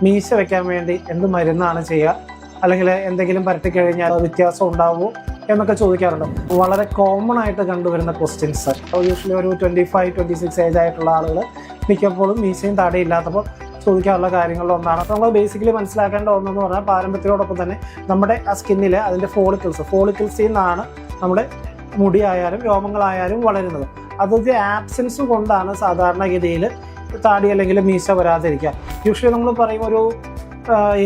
മീശ വെക്കാൻ വേണ്ടി എന്ത് മരുന്നാണ് ചെയ്യുക, അല്ലെങ്കിൽ എന്തെങ്കിലും പരട്ടിക്കഴിഞ്ഞാൽ വ്യത്യാസം ഉണ്ടാവുമോ എന്നൊക്കെ ചോദിക്കാറുണ്ട്. വളരെ കോമൺ ആയിട്ട് കണ്ടുവരുന്ന ക്വസ്റ്റ്യൻസ്. യൂഷ്വലി ഒരു 25-26 ഏജ് ആയിട്ടുള്ള ആളുകൾ മിക്കപ്പോഴും മീശയും താടിയും ഇല്ലാത്തപ്പോൾ ചോദിക്കാറുള്ള കാര്യങ്ങളിലൊന്നാണ്. അപ്പോൾ നമ്മൾ ബേസിക്കലി മനസ്സിലാക്കേണ്ട ഒന്നെന്ന് പറഞ്ഞാൽ പാരമ്പര്യത്തോടൊപ്പം തന്നെ നമ്മുടെ ആ സ്കിന്നിൽ അതിൻ്റെ ഫോളിക്കിൾസിൽ നിന്നാണ് നമ്മുടെ മുടിയായാലും രോമങ്ങളായാലും വളരുന്നത്. അതൊരു ആബ്സെൻസ് കൊണ്ടാണ് സാധാരണഗതിയിൽ താടി അല്ലെങ്കിൽ മീശ വരാതിരിക്കുക. യൂഷ്വലി നമ്മൾ പറയും ഒരു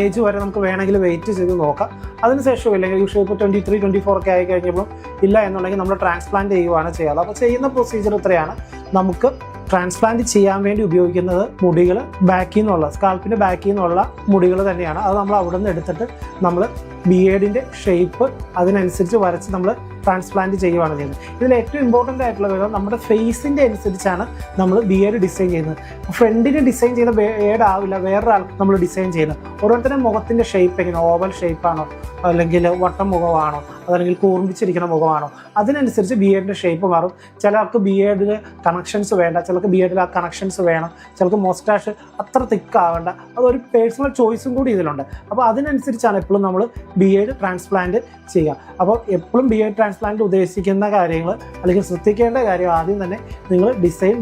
ഏജ് വരെ നമുക്ക് വേണമെങ്കിൽ വെയിറ്റ് ചെയ്ത് നോക്കാം. അതിനുശേഷം ഇല്ലെങ്കിൽ യൂഷ്വലി ഇപ്പോൾ 23-24 ഒക്കെ ആയി കഴിഞ്ഞപ്പോൾ ഇല്ല എന്നുണ്ടെങ്കിൽ നമ്മൾ ട്രാൻസ്പ്ലാന്റ് ചെയ്യുകയാണ് ചെയ്യാറ്. അപ്പോൾ ചെയ്യുന്ന പ്രൊസീജിയർ ഇത്രയാണ്. നമുക്ക് ട്രാൻസ്പ്ലാന്റ് ചെയ്യാൻ വേണ്ടി ഉപയോഗിക്കുന്നത് മുടികൾ ബാക്കിൽ നിന്നുള്ള സ്കാൽപ്പിൻ്റെ ബാക്കിൽ നിന്നുള്ള മുടികൾ തന്നെയാണ്. അത് നമ്മൾ അവിടെ നിന്ന് എടുത്തിട്ട് നമ്മൾ ബിയേഡിൻ്റെ ഷേപ്പ് അതിനനുസരിച്ച് വരച്ച് നമ്മൾ ട്രാൻസ്പ്ലാന്റ് ചെയ്യുകയാണ് ചെയ്യുന്നത്. ഇതിൽ ഏറ്റവും ഇമ്പോർട്ടൻ്റ് ആയിട്ടുള്ള കാര്യം നമ്മുടെ ഫേസിൻ്റെ അനുസരിച്ചാണ് നമ്മൾ ബിയേഡ് ഡിസൈൻ ചെയ്യുന്നത്. ഫ്രണ്ടിന് ഡിസൈൻ ചെയ്യുന്ന ബിയേഡ് ആവില്ല വേറൊരാൾക്ക് നമ്മൾ ഡിസൈൻ ചെയ്യുന്നത്. ഓരോരുത്തരുടെ മുഖത്തിൻ്റെ ഷേപ്പ് എങ്ങനെ, ഓവൽ ഷേപ്പാണോ അല്ലെങ്കിൽ വട്ടം മുഖമാണോ അതല്ലെങ്കിൽ കൂർമ്മിച്ചിരിക്കുന്ന മുഖമാണോ, അതിനനുസരിച്ച് ബിയേഡിൻ്റെ ഷേപ്പ് മാറും. ചിലർക്ക് ബിയേഡിൽ കണക്ഷൻസ് വേണ്ട, ചിലർക്ക് ബിയേഡിൽ ആ കണക്ഷൻസ് വേണം, ചിലർക്ക് മൊസ്റ്റാഷ് അത്ര തിക്കാവേണ്ട. അതൊരു പേഴ്സണൽ ചോയ്സും കൂടി ഇതിലുണ്ട്. അപ്പോൾ അതിനനുസരിച്ചാണ് എപ്പോഴും നമ്മൾ ബിയേഡ് ട്രാൻസ്പ്ലാന്റ് ചെയ്യുക. അപ്പോൾ എപ്പോഴും ബിയേഡ് ട്രാൻസ്പ്ലാന്റ് ഉദ്ദേശിക്കുന്ന കാര്യങ്ങൾ അല്ലെങ്കിൽ ശ്രദ്ധിക്കേണ്ട കാര്യം ആദ്യം തന്നെ നിങ്ങൾ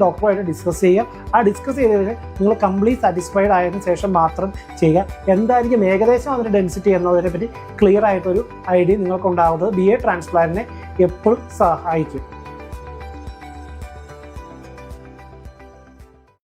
ഡോക്ടറുമായിട്ട് ഡിസ്കസ് ചെയ്യുക. ആ ഡിസ്കസ് ചെയ്തതിന് നിങ്ങൾ കംപ്ലീറ്റ് സാറ്റിസ്ഫൈഡ് ആയതിനു ശേഷം മാത്രം ചെയ്യുക. എന്തായിരിക്കും ഏകദേശം അതിൻ്റെ ഡെൻസിറ്റി എന്നതിനെ പറ്റി ക്ലിയർ ആയിട്ടൊരു ഐഡിയ നിങ്ങൾക്കുണ്ടാവുന്നത് ബിയേഡ് ട്രാൻസ്പ്ലാന്റിനെ എപ്പോഴും സഹായിക്കും.